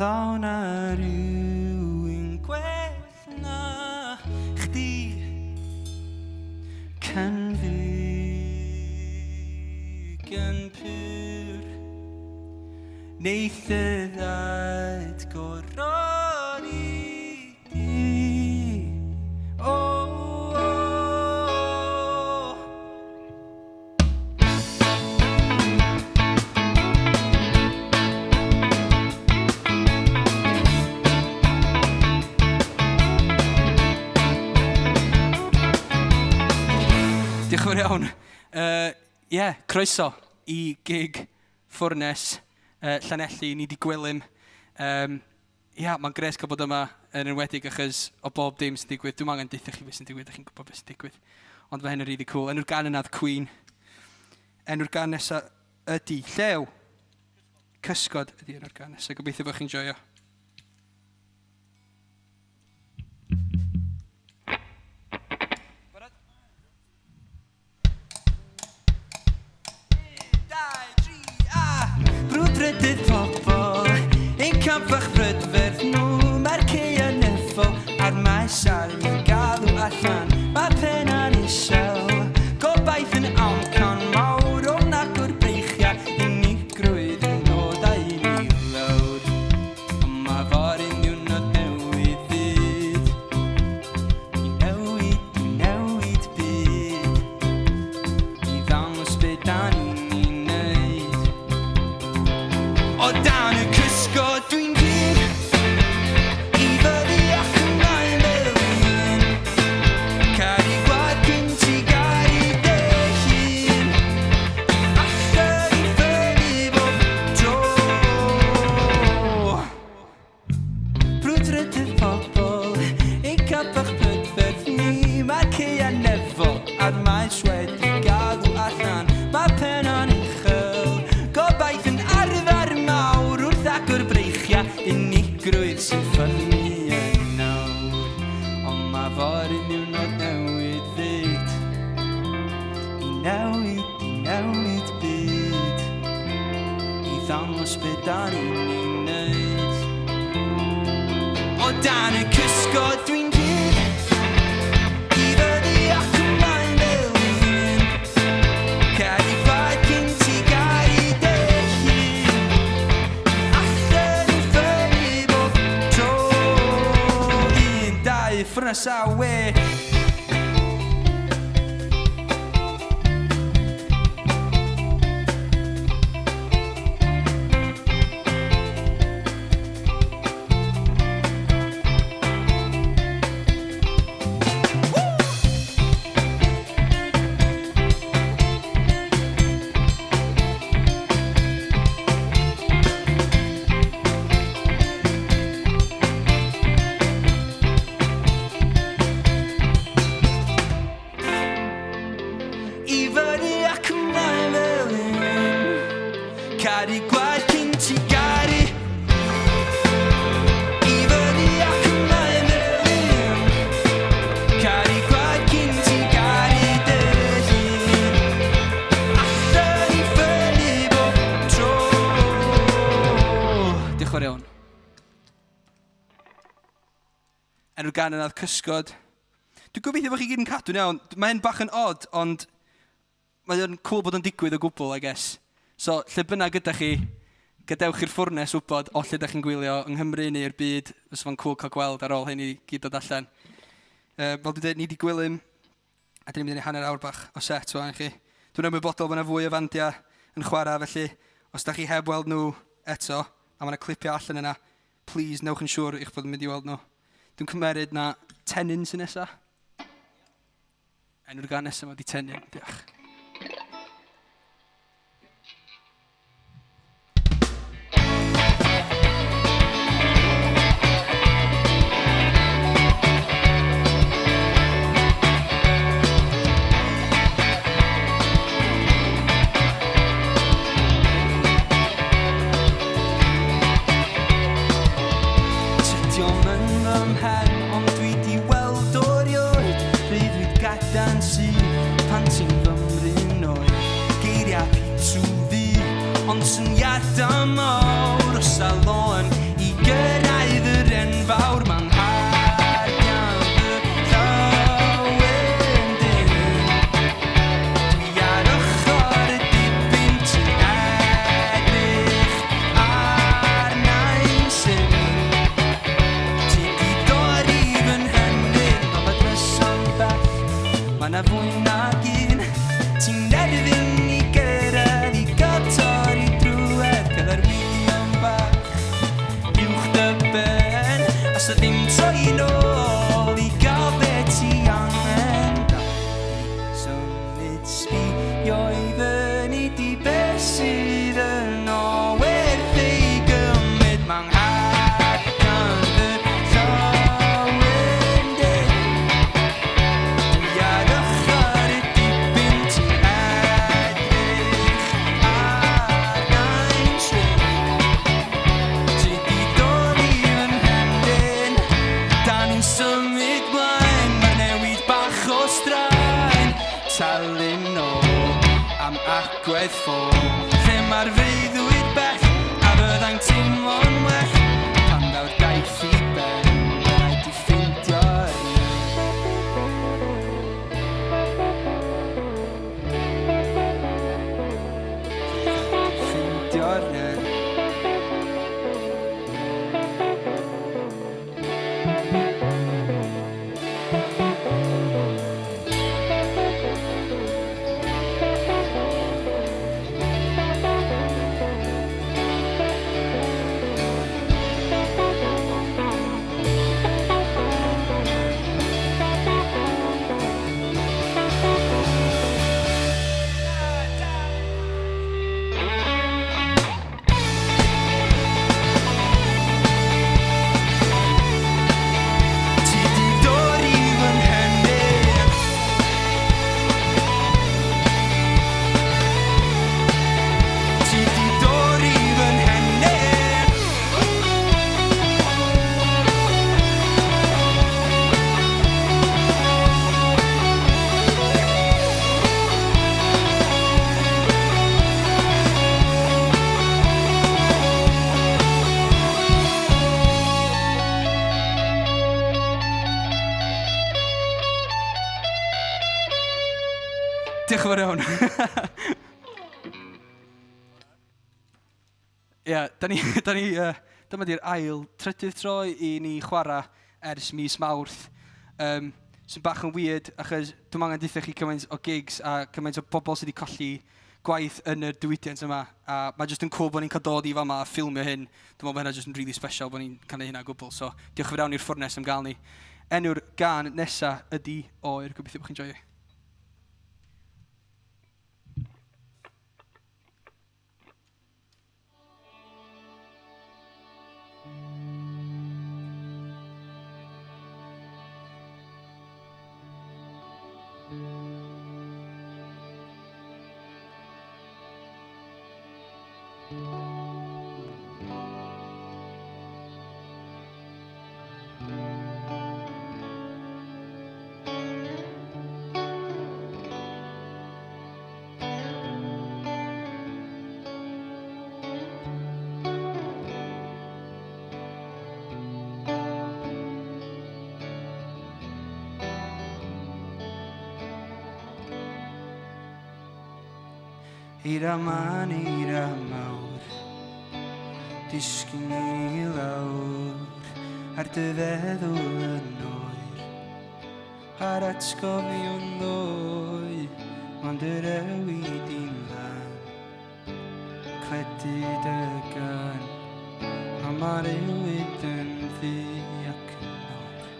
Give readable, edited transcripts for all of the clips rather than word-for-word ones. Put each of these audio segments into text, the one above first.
Ddaw na rhywun gwell na chdi Cynfig yn pyr Neith y ddaid goror i di Diolch yn fawr iawn. Croeso i gig Ffwrnes, Llanelli, Ynys Gwilym. Mae'n gres cael bod yma yn enwedig achos o bob dim sy'n digwydd. Dwi'n angen deitha chi beth sy'n digwydd, chi'n gwybod beth sy'n digwydd. Ond mae hyn yn really cool. Enw'r gan yna Cwin. Enw'r gan nesaf ydi Llew. Cysgod ydi enw'r gan nesaf. Gobeithio bod chi'n joio. Brwdrydydd pobl, ein campach brydferth nhw, mae'r ceuon neffo a'r maes ar ni'n galw allan, mae penna'n isel, gobaith yn amcan mawr o'n agor breichiau, unigrwydd yn dod â un i lawr, ond mae fory'n ddiwrnod newydd fyd, i newid byd, i ddangos be da ni'n neud. O dan y cysgod dwi'n byr I Fyny Ac Yn Ôl Caru gwad cyn ti garu dy hun Allan I fyny bob tro Brwdrydydd pobl Ein campach brydferth ni Mae'r ceuon neffo a'r maes wedi galw allan Mae penna'n uchel Gobaith yn arfer mawr wrth agor breichiau unigrwydd sy'n ffynnu yn nawr Ond mae fory'n ddiwrnod newydd fyd I newid byd I ddangos be da ni'n neud O dan y cysgod dwi'n byr I Fyny Ac Yn Ôl Caru gwad cyn ti garu dy hun Allan I fyny bob tro 1, 2, ffwrnes a we I Fyny Ac Yn Ôl Caru gwad cyn ti garu I Fyny Ac Yn Ôl Caru gwad cyn ti garu dy hun Allan I fyny bob tro Diolch yn fawr iawn. Enw'r gan yna Cysgod. Dwi'n gobeithio bod chi gyd yn cadw'n iawn. Mae'n bach yn odd, ond mae'n cool bod yn digwydd o gwbl, I guess. So, lle bynnag ydych chi, gadewch i'r ffwrnes wybod o lle ydych chi'n gwylio yng Nghymru neu'r byd. Fysa fo'n cool cael gweld ar ôl hyn I gyd dod allan. Fel dwi'n dweud, Ynys Gwilym, a dyn ni'n mynd i hanner awr bach o set o'n chi. Dwi'n ymwybodol bod yna fwy o fandia yn chwarae, felly os ydych chi heb weld nhw eto, a mae yna clipiau allan yna, please, newch yn siŵr i'ch bod yn mynd I weld nhw. Dwi'n cymeryd na Tenyn sy'n nesaf. Enw'r gan nesaf yma di Tenyn, diolch. Tydiom yn fy mhen, ond dwi di weld o'r ioed Rhyddwyd gadan sy'n pan ti'n fymryn oed Geiriau pitw fi, ond syniadau mawr o salon I gyrraedd yr enfawr ma'n har gan fy llawer dyn. Dwi ar ochr y dibyn ti'n edrych ar nain sy'n. Ti di dorri fy nhenyn, ond mae dryso'n bell, mae na fwy nag un. Ti'n erfyn i gyrraedd i gael torri drwedd, gyda'r wilion bach uwch dy ben. Os o ddim troi nôl i gael be ti angen, da i symud sbio i fyny di beth sydd yno werth ei gymryd. Ma'n har gan fy llawer dyn. Dwi ar ochr y dibyn ti'n edrych ar nain sy'n. Ti di dorri fy nhenyn, da ni'n symud blaen, mae newid bach o straen. Talu'n nôl am agwedd ffôn, lle mae'r freuddwyd bell, a fyddai'n teimlo'n well pan ddaw'r daith i ben. Mae rhaid i ffeindio'r nen. Ti di dorri fy nhenyn. Ti di dorri fy nhenyn. Diolch yn fawr iawn. Dyma di'r ail trydydd tro i ni chwarae ers mis Mawrth. Sy'n bach yn weird, achos dwi'n angen deutha chi cymaint o gigs a cymaint o bobl sydd wedi colli gwaith yn y diwydiant yma. A mae jyst yn cool bod ni'n cael dod i fama a ffilmio hyn. Dwi'n meddwl bod hynna jyst yn really special bod ni'n cael neud hynna gwbl. So, diolch yn fawr iawn i'r Ffwrnes am gael ni. Enw'r gân nesa ydi Oer. Gobeithio bod chi'n joio. Eira man, eira mawr, disgyn i lawr ar dy feddwl yn oer, a'r atgofion ddwy, ond yr ewid i'n lan, cledu dy gan, a mae'r ewid yn ddi ac yn oer.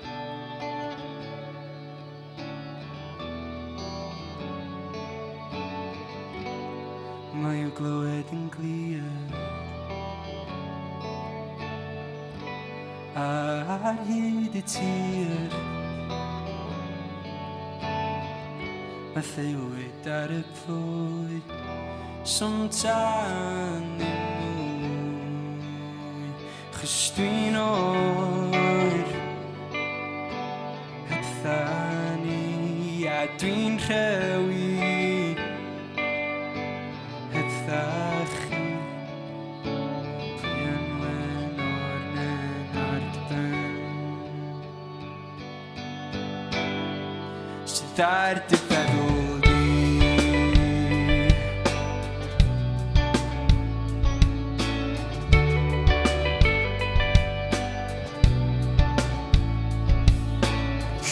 Mae o glywed yn glir ar hyd y tir, mae thewyd ar y plwy som tan i mwy, chys dwi'n oer heb thani a dwi'n rhewi heb thachu. Wen o'r nen. sydd ar dy feddwl di.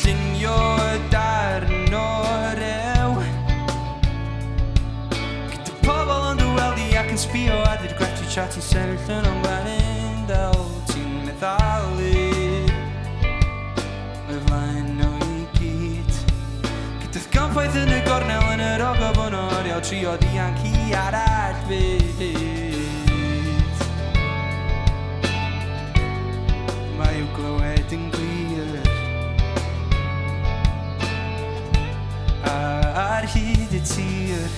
Llunio darn o rew, gyda pobl yn dyweldi ac yn sbio a dy'r gwrth i chat i sefyll yn o'n gwenyn del ti'n meddalu y flaen o i gyd. Gyda'r gampwaith yn y gornel yn yr ogof o'n oriel trio dianc i arall fyd. Mae i'w glywed yn glir ar hyd y tir,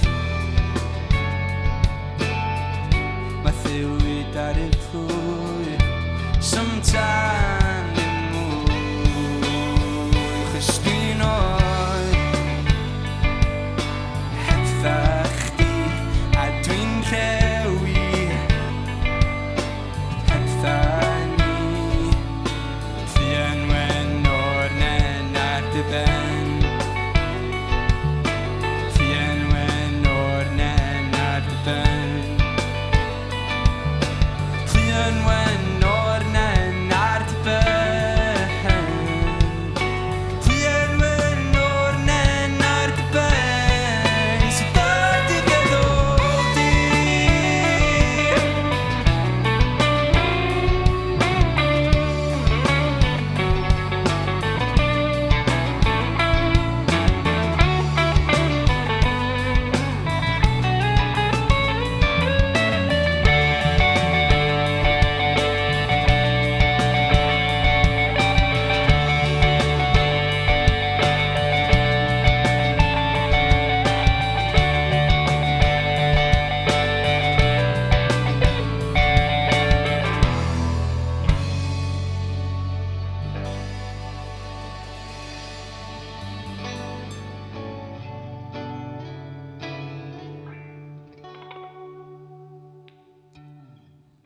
mae thywyd ar y plwyr somtan yn mwy chysdyn oed hebdda chdi a dwi'n rhewi hebdda ni llun wen o'r nen ar dy ben.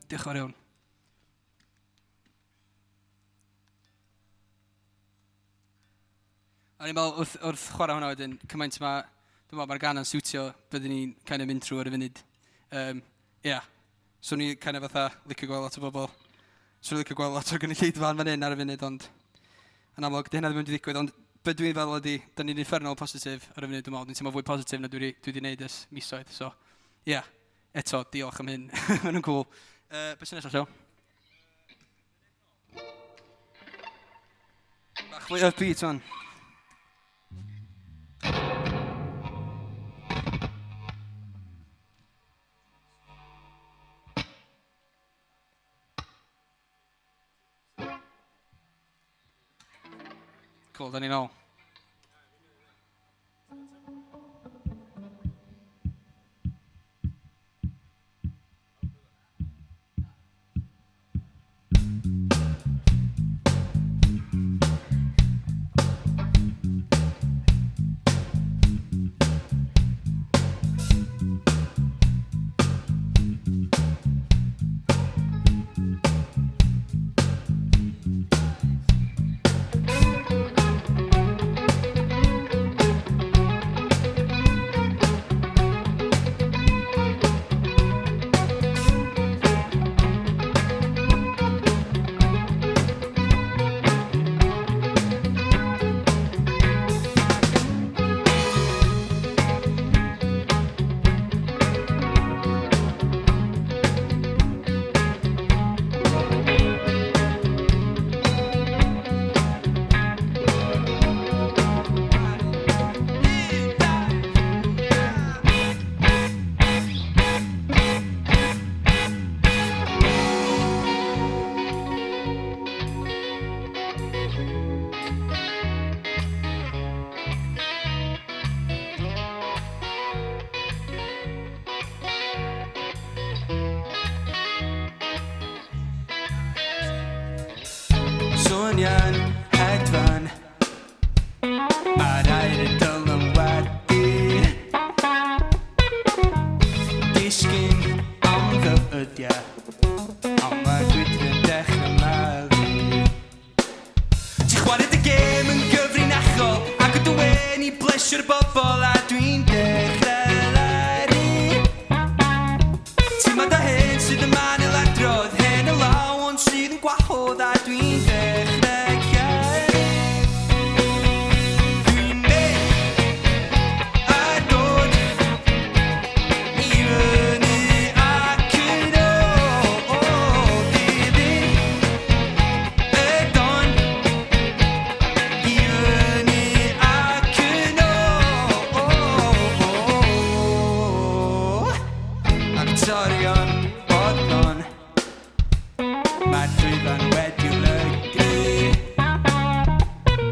Diolch yn fawr iawn. A ni'n meddwl wrth chwarae hwnna wedyn, cymaint dwi'n meddwl mae'r gan yn siwtio byddwn ni'n kind of mynd trwy ar y funud. So ni kind of fatha licio gweld lot o bobl. So ni'n licio gweld lot o'r gynulleidfa fan hyn ar y funud, ond yn amlwg, di hynna ddim yn ddigwydd, ond beth dwi'n feddwl ydy, da ni'n infernal positif ar y funud, dwi'n meddwl, dwi'n teimlo fwy positif na dwi wedi gwneud ys misoedd. So, eto, diolch am hyn. Mae'n cool. Beth sy'n nesaf, Sio? Bach fwy upbeat, on. Cool, da ni'n ôl. Sonian hedfan Mae'r air yn dylanwadu Disgyn am ddyfydiau Ond mae Gwydryn dechrau malu Ti'n chwarae dy gêm yn gyfrinachol Ac o dy wen i ble Plesio'r bobl a dwi'n dechrau leru. Ti'n ma da hen sydd yn manil adrodd, hen y law ond sydd yn gwahodd a dwi'n dechrau geri. Dwi'n mynd a dod i fyny ac yn ôl. Dilyn y don i fyny ac yn ôl. Actorion bodlon, mae'r lwyfan wedi lygru.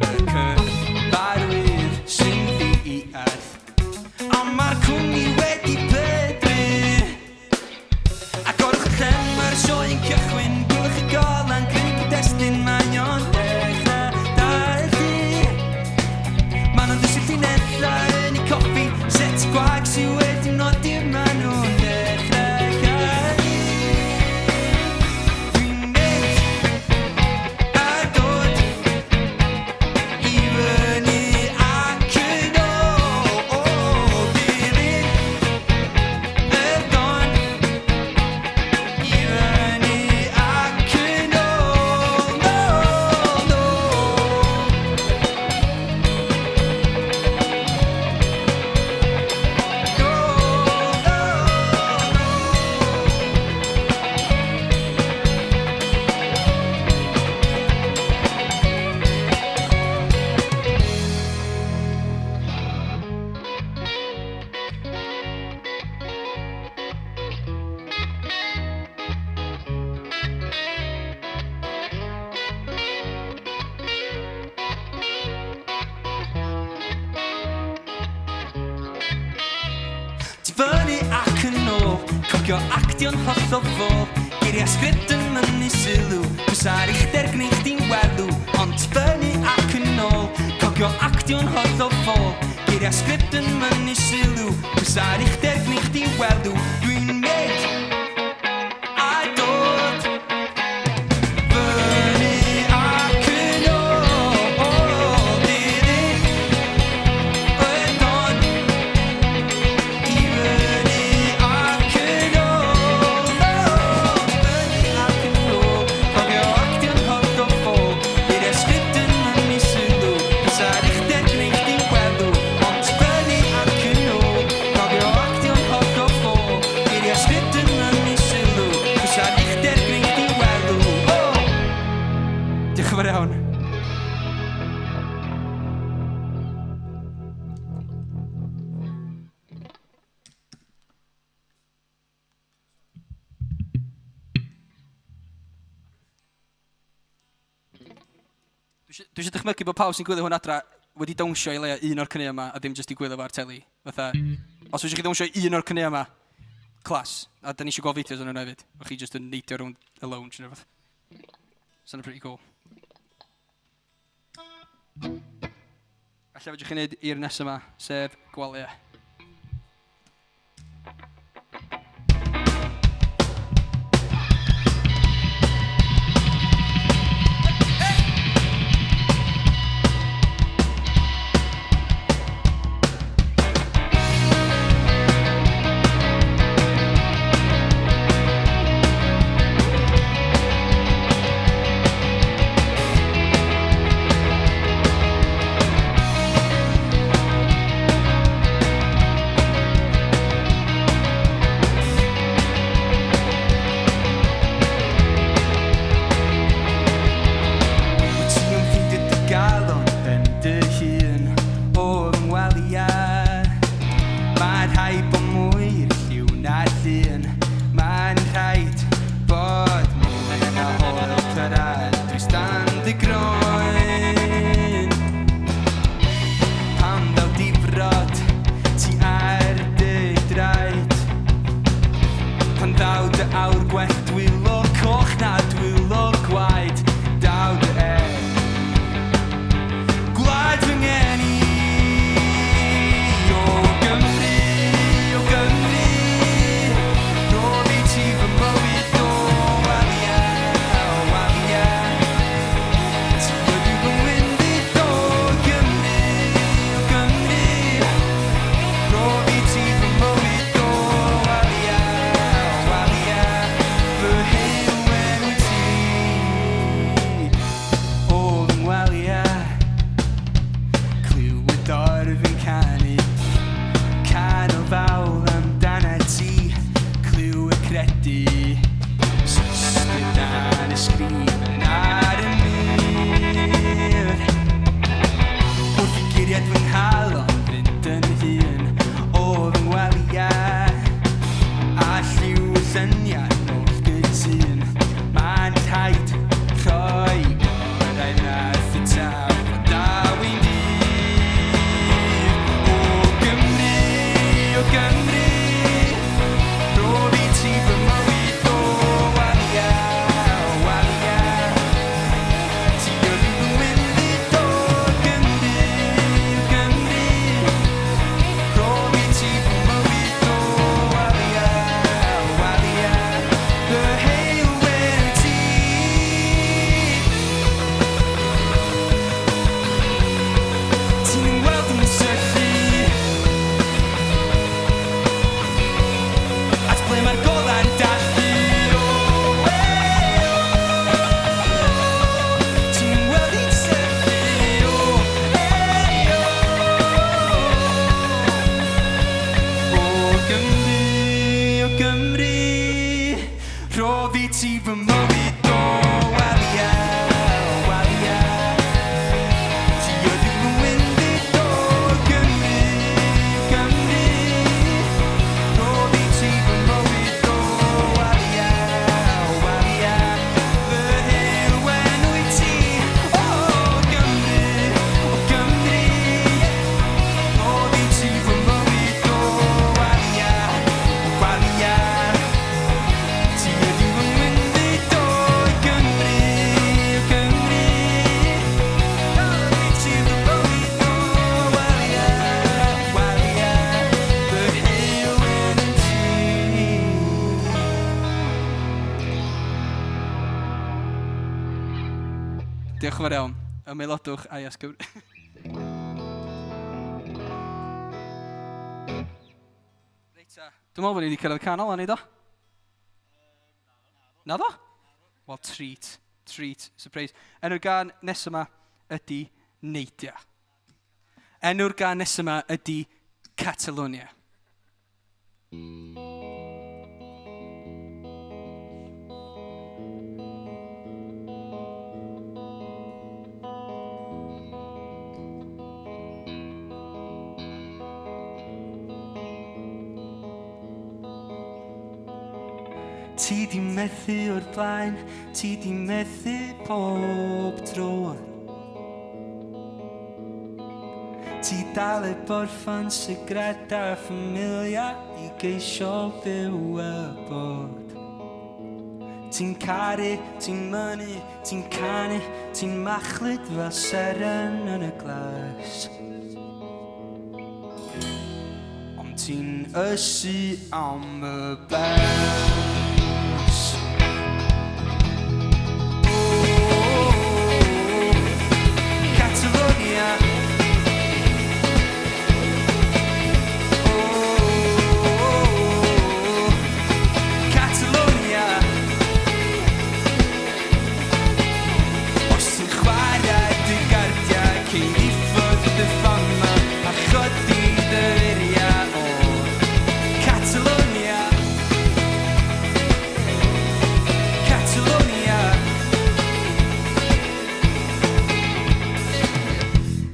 Y cyfarwydd sy'n ddiarth, ond mae'r cwmni wedi pydru. Ac o'r llen mae'r sioe'n cychwyn, gwylwch y golan, greu destyn, mae o'n dechrau darllu. Maen nhw'n dysgu llinella yn eu coffi, set gwag sy'n wedi nodi, maen nhw'n dechrau geri. Dwi'n mynd a dod i fyny ac yn ôl. Dilyn y don i fyny ac yn ôl. No, no. Fyny ac yn ôl, cofio actio'n hollol ffôl, geiriau sgript yn mynnu sylw, pwysa'r uchder gwneud chdi'n welw. Ond fyny ac yn ôl, cofio actio'n hollol ffôl, geiriau sgript yn mynnu sylw, pwysa'r uchder gwneud chdi'n welw. Dwi'n mynd a dod fyny ac yn ôl. Dilyn y don i fyny ac yn ôl. Fyny ac yn ôl, cofio actio'n hollol ffôl, geiriau sgript yn mynnu sylw, pwysa'r uchder gwneud chdi'n welw. Ond fyny ac yn ôl, cofio actio'n hollol ffôl, geiriau sgript yn mynnu sylw, pwysa'r uchder gwneud chdi'n welw. Diolch yn fawr iawn. Dwi eisiau dychmygu bod pawb sy'n gwylio hwn adra wedi dawnsio i leia un o'r caneuon yma a ddim jyst i gwylio fo ar teli. Fatha, os eisiau chi dawnsio un o'r caneuon yma, clas. A da ni eisiau gweld fideos o'n yna hefyd. O chi jyst yn neidio rownd y lounge neu rhywbeth. Sound pretty cool. Alla fedrwch chi wneud i'r nes yma, sef gwalia. credu System na'n ysgrifen ar y mur Wrth i guriad fy nghalon fynd yn hun o fy ngwaliau A lliw y syniad o'r gytun Mae'n rhaid rhoi gorau na'r ffitaf o daw i'n dydd O Gymru, o Gymru Roedd i ti fy mywyd o walia, walia Ti oedd i fy wyndid o Gymru, Gymru Roedd i ti fy mywyd o walia, walia Fy heilwen ti Ti'n weld yn syllu At ble mae'r golan dallu Ti'n weld i'n syllu O Gymru, o Gymru Roedd i ti fy mywyd o walia, walia Ti oedd i fy wyndid o Gymru, Gymru Roedd i ti fy mywyd o walia, walia Fy heilwen wyt ti o Gymru, o Gymru Roedd i ti fy mywyd o walia, walia Ti oedd i fy wyndid o Gymru, Gymru Roedd i ti fy mywyd o walia, walia Fy heilwen yn ti Diolch yn fawr iawn. Ymaelodwch a iasgwr. Reita, dwi'n meddwl bod ni wedi cyrraedd y canol, a ni do? Na do? Wel, treat, surprise. Enw'r gan nes yma ydy Neidia. Enw'r gan nes yma ydy Catalonia. Ti di methu o'r blaen, ti di methu pob tro Ti dal e borffan sigrad a ffamilia I geisio byw y bod Ti'n caru, ti'n mynnu, ti'n canu, ti'n machlud fel seren yn y glas Ond ti'n ysu am y bers Catalonia Catalonia Os ti'n chwarae dy gardiau cyn I ffwrdd dy ffama a chodi dy furiau o Catalonia Catalonia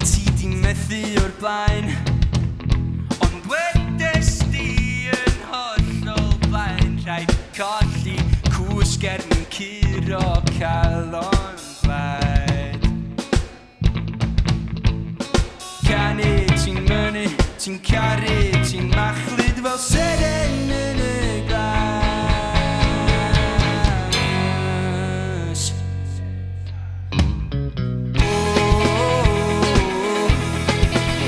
Ti di methu o'r blaen Ond wedes di yn hollol blaen Rhaid colli cwsgern curo calon blaid Canu, ti'n mynnu, ti'n caru, ti'n machlud fel seren yn y glas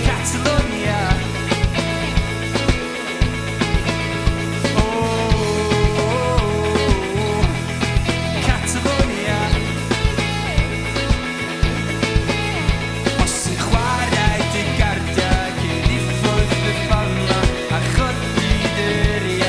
Catalonia Catalonia Os ti'n chwarae dy gardiau cyn I ffwrdd dy ffalma a chodi dy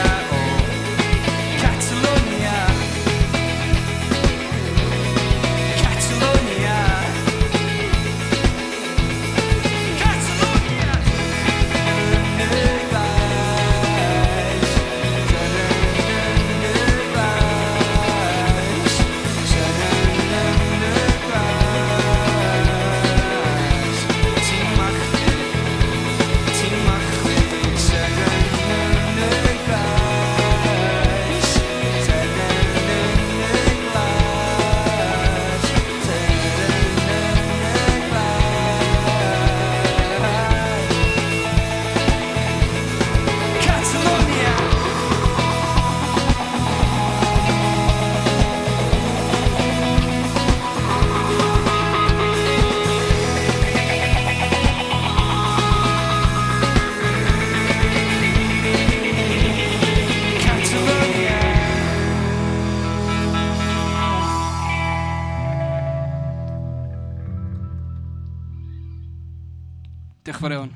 Diolch yn fawr iawn.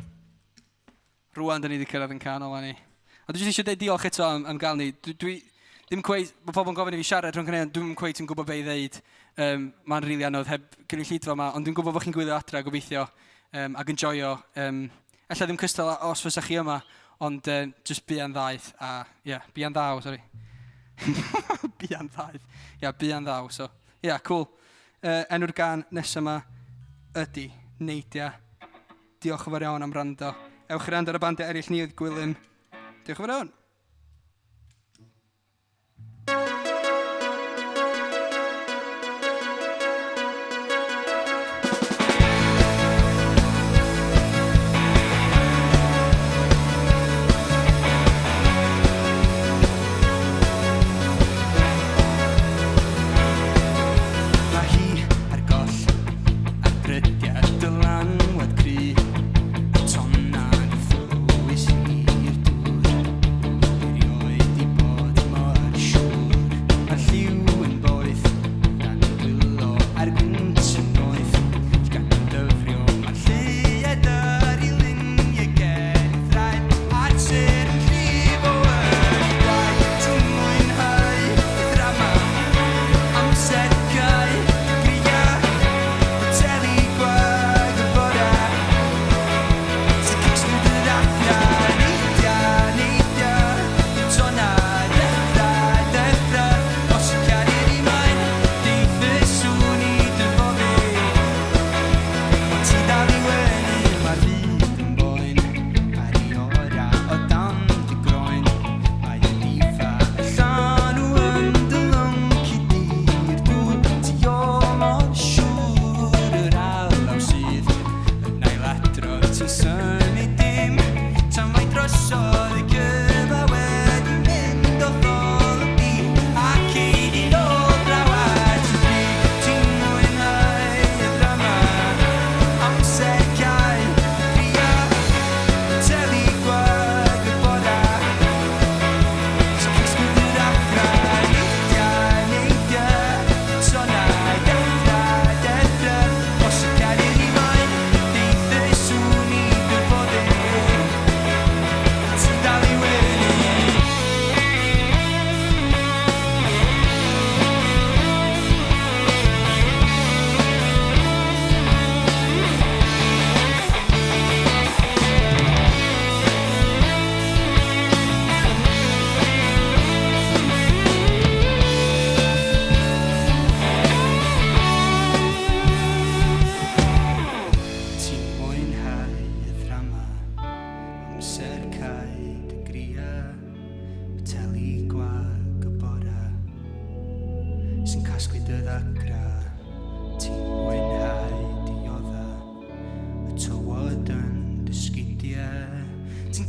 Rwan, da ni wedi cyrraedd yn canol fan ni. A dwi jyst eisiau deud diolch eto am gael ni. Ddim cweith, mae pobl yn gofyn i fi siarad rhwng caneuon, dwi'n cweith yn gwybod be i ddeud. Mae'n rili anodd heb gynulleidfa yma, ond dwi'n gwybod bod chi'n gwylio adra gobeithio ac yn joio. Ella ddim cystal os fysach chi yma, ond just buan ddaeth. Buan ddaw, sori. Buan ddaeth. Buan ddaw, so. Cool. Enw'r gan nesaf yma ydi Neidia. Diolch yn fawr iawn am rando. Ewch i rando ar y bandau eraill ni oedd Gwilym. Diolch yn fawr iawn.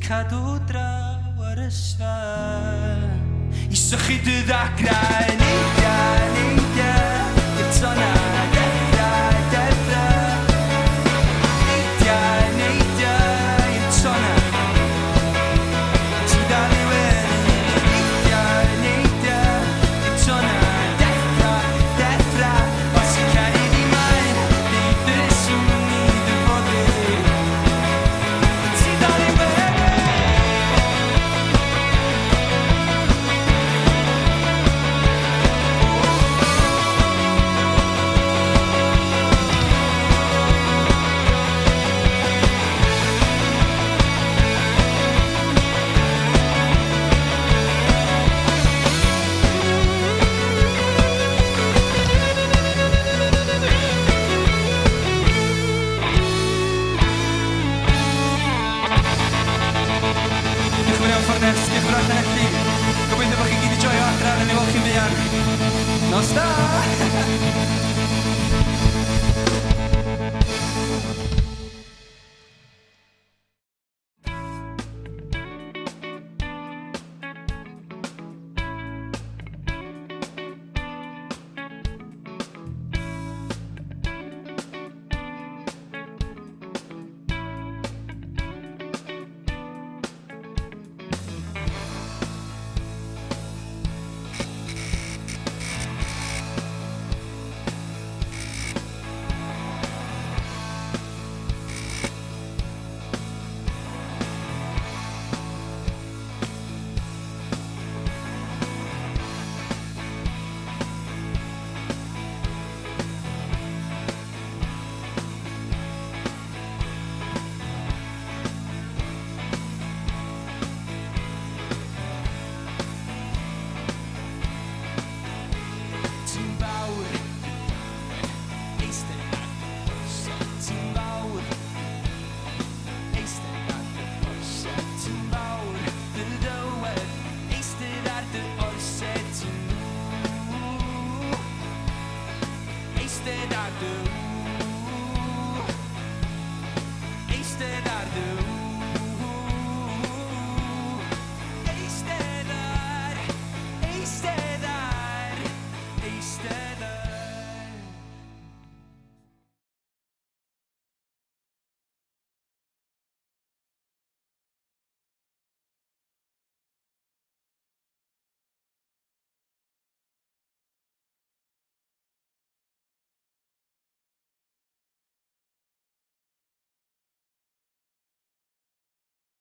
Cadw draw ar ysfa I sychu dy ddagrau